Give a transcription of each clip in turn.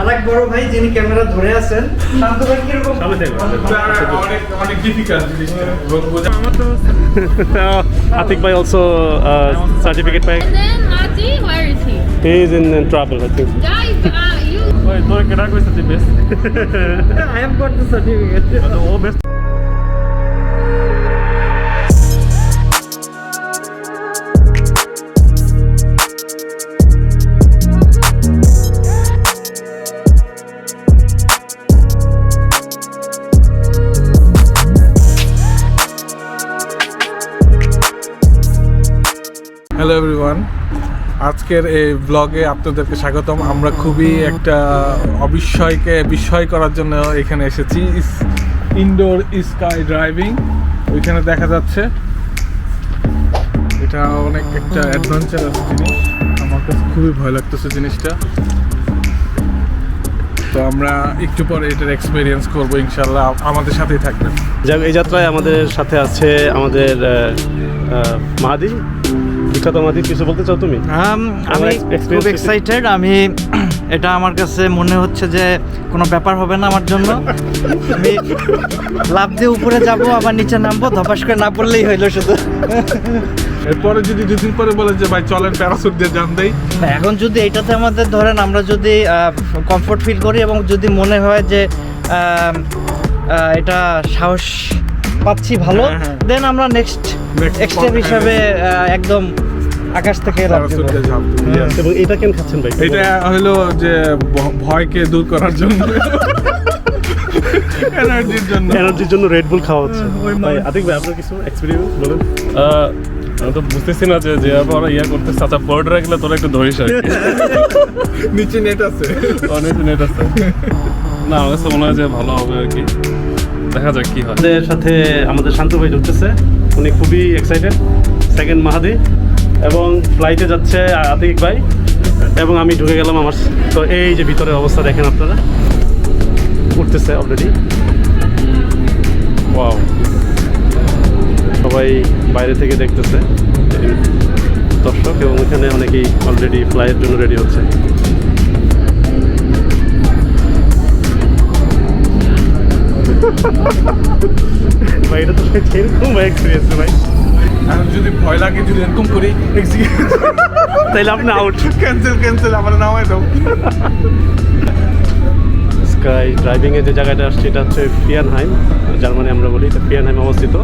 আরেক বড় ভাই যিনি ক্যামেরা ধরে আছেন শান্ত ভাই কিরকম অনেক difficult Atik bhai also certificate bhai. And then Mati, where is he? He is in travel, I think. Guys, you. Wait, no, can I go to the best? I have got the certificate. Oh, best. Hello everyone, আজকের এই ব্লগে আপনাদেরকে স্বাগতম। আমরা খুবই একটা অবিস্ময়কে বিস্ময় করার জন্য এখানে এসেছি। ইনডোর স্কাই ড্রাইভিং, ওইখানে দেখা যাচ্ছে এটা অনেক একটা অ্যাডভেঞ্চারাস জিনিস। আমার কাছে খুবই ভয় লাগতেছে জিনিসটা। তো আমরা একটু পরে এটার এক্সপিরিয়েন্স করবো ইনশাল্লাহ, আমাদের সাথেই থাকবেন। যাক, এই যাত্রায় আমাদের সাথে আছে আমাদের মাহাদি। বিখ্যাত মাহাদি, কিছু বলতে চাও তুমি? আমি খুব এক্সাইটেড। আমি এটা আমার কাছে মনে হচ্ছে যে কোনো ব্যাপার হবে না আমার জন্য। আমি লাফ দিয়ে উপরে যাব, আবার নিচে নামবো, ধপাস করে না পড়লেই হইলো শুধু। এরপরে যদি দুদিন পরে বলে যে ভাই চলেন প্যারাসুট দিয়ে জান দেই, এখন যদি এইটাতে আমাদের ধরেন আমরা যদি কমফোর্ট ফিল করি এবং যদি মনে হয় যে এটা সাহস পাচ্ছি ভালো, দেন আমরা নেক্সট স্টেপ হিসাবে একদম আকাশ থেকে প্যারাসুট দিয়ে ঝাঁপ দেব। এবং এটা কেন খাচ্ছেন ভাই? এটা হলো যে ভয়কে দূর করার জন্য, এনার্জির জন্য রেড বুল খাওয়া হচ্ছে। ভাই আতিক ভাই, আপনার কিছু এক্সপেরিয়েন্স বলেন। আমি তো বুঝতেছি না যে ওরা ইয়া করতে চাচা বোর্ড রাখলে তোরা একটু ধরিস আর কি। নিচে নেট আছে, অনেক নেট আছে। না, আমার কাছে মনে হয় যে ভালো হবে আর কি, দেখা যাক কি হয়। আমাদের সাথে আমাদের শান্ত ভাই ঢুকতেছে, উনি খুবই এক্সাইটেড। সেকেন্ড মাহাদি, এবং ফ্লাইটে যাচ্ছে আতিক ভাই, এবং আমি ঢুকে গেলাম আমার। তো এই যে ভিতরের অবস্থা দেখেন আপনারা, উঠতেছে অলরেডি। ওয়াও, সবাই বাইরে থেকে দেখতেছে দর্শক, এবং এখানে অনেকেই অলরেডি ফ্লাইয়ের জন্য রেডি হচ্ছে। ভাই এটা তো এরকম এক্সপিরিয়েন্স ভাই। আর যদি ভয় লাগে, যদি এরকম করি তাইলে আপনি আউট। ক্যান্সেল আমার নামাই দাও। স্কাই ড্রাইভিংয়ে যে জায়গাটা আসছে এটা হচ্ছে ভিয়েনহাইম, জার্মানি আমরা বলি। এটা ভিয়েনহাইম অবস্থিত।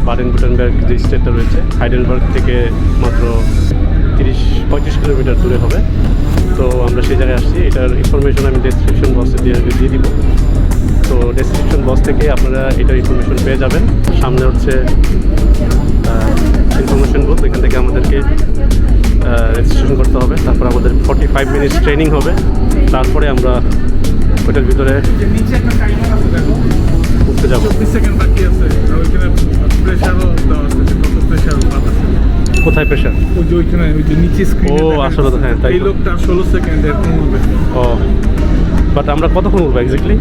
বাডেন-বুটেনবার্গ যে স্টেটটা রয়েছে, হাইডেলবার্গ থেকে মাত্র 30-35 কিলোমিটার দূরে হবে। তো আমরা সেই জায়গায় আসছি। এটার ইনফরমেশন আমি ডেসক্রিপশন বক্সে দিয়ে দিব। তো ডেসক্রিপশন বক্স থেকে আপনারা এটার ইনফরমেশন পেয়ে যাবেন। সামনে হচ্ছে ইনফরমেশন বুথ, এখান থেকে আমাদেরকে রেজিস্ট্রেশন করতে হবে। তারপর আমাদের 45 মিনিটস ট্রেনিং হবে। তারপরে আমরা ওটার ভিতরে উঠতে যাবো। 24 সেকেন্ড বাকি আছে। ওইখানে প্রেসারও দেওয়া আছে, কত প্রেসার বাতাসে। কোথায় প্রেশার? ওই যে ওইখানে, ওই যে নিচে স্ক্রিনে। ও আসলে তো হ্যাঁ, তাই এই লোকটা 16 সেকেন্ড এরকম হবে। ও, বাট আমরা কতক্ষণ উঠবো এক্স্যাক্টলি?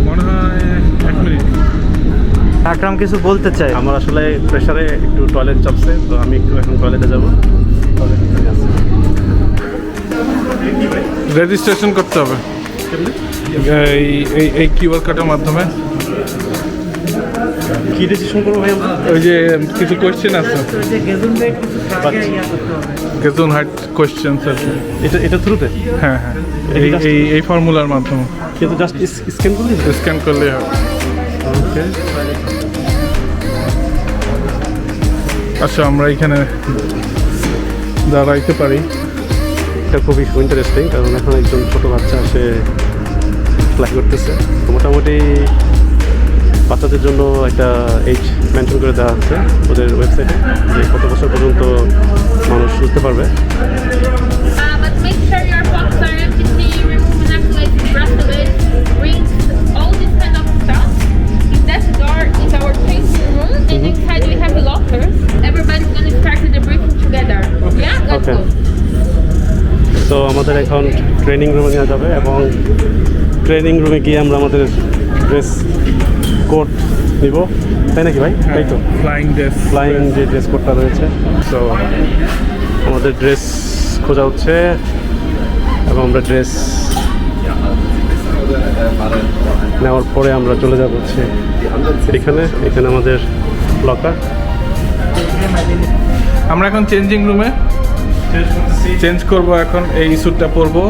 মনে হয় 1 মিনিট। আকরাম কিছু বলতে চাই। আমার আসলে প্রেশারে একটু টয়লেট চাপছে, তো আমি একটু এখন টয়লেটে যাবো। রেজিস্ট্রেশন করতে হবে এই কিউআর কোডের মাধ্যমে। কি রেজিস্ট্রেশন করবো ভাই আমরা? ওই যে কিছু কোয়েশ্চেন আছে, গেজুন হাইট কোয়েশ্চেন আছে। এটা থ্রুতে? হ্যাঁ, এই ফর্মুলার মাধ্যমে। কিন্তু জাস্ট স্ক্যান করলে? স্ক্যান করলেই হবে। ওকে, আচ্ছা আমরা এখানে দাঁড়াইতে পারি। এটা খুবই ইন্টারেস্টিং, কারণ এখন একজন ছোটো বাচ্চা সে ফ্লাই করতেছে। তো মোটামুটি বাচ্চাদের জন্য একটা এজ মেনশন করে দেওয়া হচ্ছে ওদের ওয়েবসাইটে, যে কত বছর পর্যন্ত মানুষ উঠতে পারবে। But make sure your pockets are empty, remove necklaces, bracelets, rings, all this kind of stuff. That door is our changing room, and inside we have lockers. Everybody's gonna start the briefing together. Yeah, let's Okay. go. তো আমাদের এখন training রুমে নেওয়া যাবে, এবং training রুমে গিয়ে আমরা আমাদের ড্রেস কোড নিব, তাই নাকি ভাই? তাই তো, ফ্লাইং যে ড্রেস কোডটা রয়েছে। তো আমাদের ড্রেস খোঁজা হচ্ছে। এবং আমরা ড্রেস নেওয়ার পরে আমরা চলে যাব হচ্ছে এখানে আমাদের লকার। আমরা এখন চেঞ্জিং রুমে চেঞ্জ করব, এখন এই স্যুটটা পরবো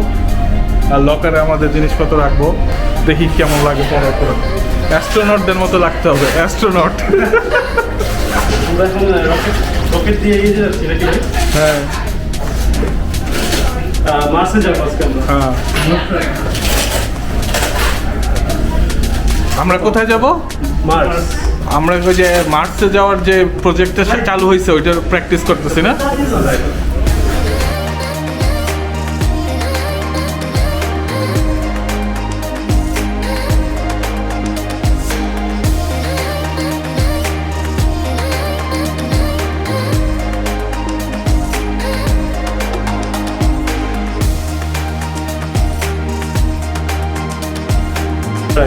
আর লকারে আমাদের জিনিসপত্র রাখবো, দেখি কেমন লাগে পরার পর। অ্যাস্ট্রোনটদের মতো লাগতে হবে, অ্যাস্ট্রোনট। আমরা এখন রকেট দিয়ে এই যে যাচ্ছি নাকি? হ্যাঁ মার্সে যাবো আজকে আমরা। হ্যাঁ, আমরা কোথায় যাব? মার্স। আমরা ওই যে মার্সে যাওয়ার যে প্রজেক্টটা চালু হয়েছে ওইটার প্র্যাকটিস করতেছি না?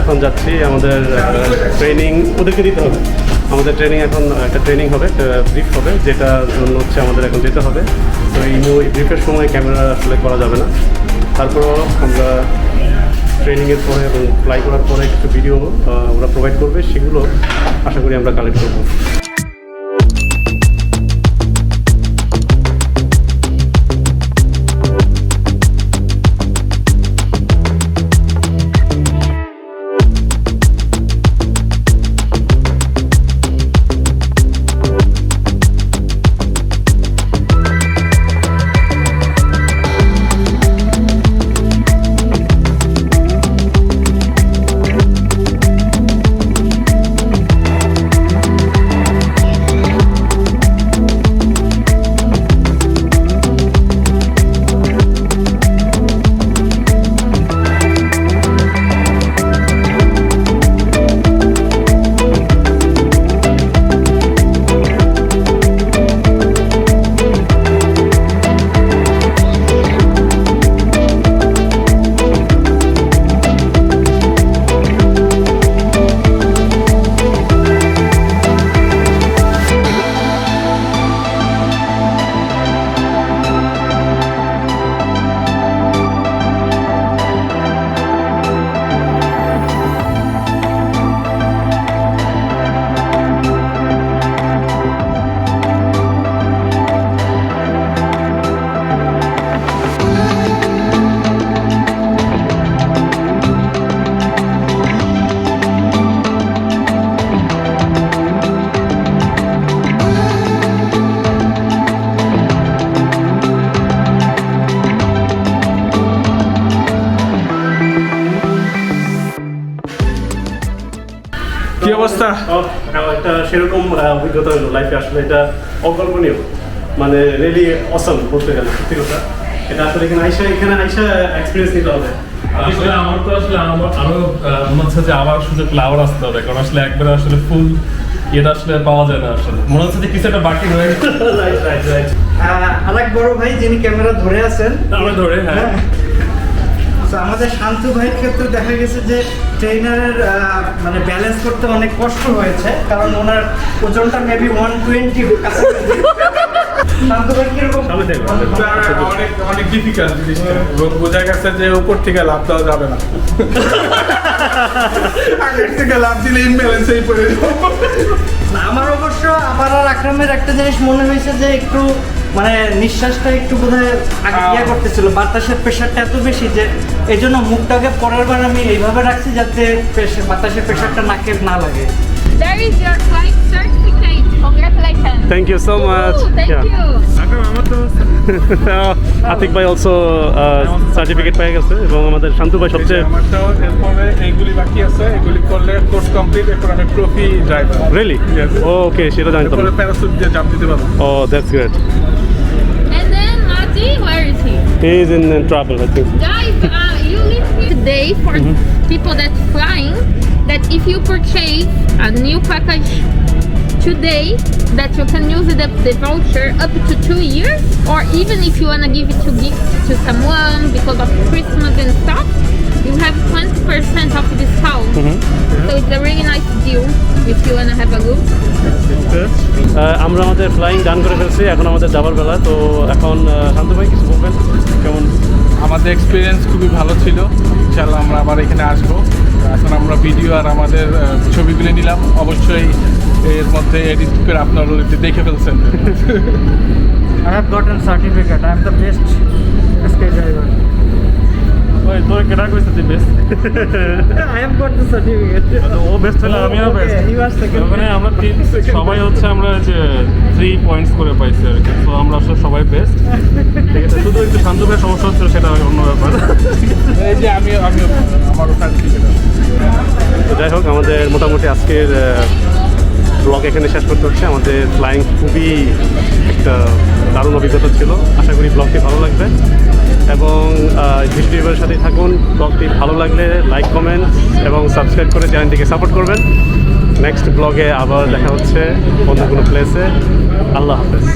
এখন যাচ্ছি আমাদের ট্রেনিং ওদেরকে দিতে হবে। আমাদের ট্রেনিং এখন একটা ট্রেনিং হবে, একটা ব্রিফ হবে, যেটার জন্য হচ্ছে আমাদের এখন যেতে হবে। তো এই ব্রিফের সময় ক্যামেরা আসলে করা যাবে না। তারপরও আমরা ট্রেনিংয়ের পরে এবং ফ্লাই করার পরে কিছু ভিডিও ওরা প্রোভাইড করবে, সেগুলো আশা করি আমরা কালেক্ট করবো। কি অবস্থা? একটা সেরকম অভিজ্ঞতা হলো লাইফে, আসলে এটা অকল্পনীয়, মানে রিয়েলি অসম বলতে গেলে, সত্যি কথা। এটা আসলে এখানে আইসা এক্সপিরিয়েন্স নিতে হবে। আসলে আমার তো আসলে আরো মনে হচ্ছে যে আবার সুযোগ পেলে আবার আসতে হবে, কারণ আসলে একবারে আসলে ফুল এটা আসলে পাওয়া যায় না। আসলে মনে হচ্ছে যে কিছু একটা বাকি রয়ে গেছে। আরেক বড় ভাই যিনি ক্যামেরা ধরে আছেন, আমরা ধরে, হ্যাঁ। তো আমাদের শান্তু ভাইয়ের ক্ষেত্রে দেখা গেছে যে ট্রেনারের মানে ব্যালেন্স করতে অনেক কষ্ট হয়েছে, কারণ ওনার ওজনটা মেবি 120 কাছাকাছি। শান্তু ভাই কিরকম? অনেক ডিফিকাল্ট জিনিসটা, বোঝা গেছে যে উপর থেকে লাভ দেওয়া যাবে না। আগের থেকে লাভ দিলে ইমব্যালেন্সেই পড়ে যাবো। আমার অবশ্য আবার আর আকরামের একটা জিনিস মনে হয়েছে যে একটু মানে নিঃশ্বাসটা একটু বোধহয় ইয়ে করতেছিল, বাতাসের প্রেশারটা এত বেশি যে এই জন্য মুখটাকে পরের বার আমি এইভাবে রাখছি যাতে বাতাসের প্রেশারটা নাকে না লাগে। There is your flight certificate. Congratulations. Thank you so much. Ooh, thank you. Atik ভাই অলসো সার্টিফিকেট পেয়ে গেছে, এবং আমাদের শান্তু ভাই সবচেয়ে আমারটাও এরপরে এইগুলি বাকি আছে, এগুলি করলে কোর্স কমপ্লিট, এরপর আমি প্রফি ড্রাইভার। রিয়েলি ওকে, সেটা জানতাম। এরপরে প্যারাসুট দিয়ে জাম্প দিতে পারবো। Oh that's great. And then Mati, where is he? He is in travel I think. Guys, you live here today for people that's flying, that if you purchase a new package today, that you can use the voucher up to 2 years, or even if you want to give it to someone because of Christmas and stuff, you have 20% off discount. So it's a really nice deal if you want to have a look. আমরা আমাদের flying ডান করে ফেলছি, এখন আমাদের যাবার বেলা। তো এখন শান্তু ভাই কিছু বলবেন কেমন? আমাদের এক্সপিরিয়েন্স খুবই ভালো ছিল। ইনশাআল্লাহ আমরা আবার এখানে আসবো। এখন আমরা ভিডিও আর আমাদের ছবিগুলো নিলাম, অবশ্যই এর মধ্যে এডিট করে আপনারা দেখে ফেলছেন। I have gotten certificate. I am the best skydiver. ওই তোর কেডা কইছে তুই best? I have got the certificate. ও বেস্ট হলে আমিও Okay, best. you are second. মানে আমরা সবাই হচ্ছে আমরা যে 3 পয়েন্টস করে পাইছি আর কি। তো আমরা আসলে সবাই বেস্ট। ঠিক আছে, শুধু একটু শান্ত ভাই সমস্যা হচ্ছিল, সেটা অন্য ব্যাপার। এই যে আমিও আমারও সার্টিফিকেট আছে। তো যাই হোক, আমাদের মোটামুটি আজকের ব্লগ এখানে শেষ করতে হচ্ছে। আমাদের ফ্লাইং খুবই একটা দারুণ অভিজ্ঞতা ছিল। আশা করি ব্লগটি ভালো লাগবে এবং ভিডিওর সাথেই থাকুন। ব্লগটি ভালো লাগলে লাইক, কমেন্ট এবং সাবস্ক্রাইব করে চ্যানেলটিকে সাপোর্ট করবেন। নেক্সট ব্লগে আবার দেখা হচ্ছে অন্য কোনো প্লেসে। আল্লাহ হাফেজ।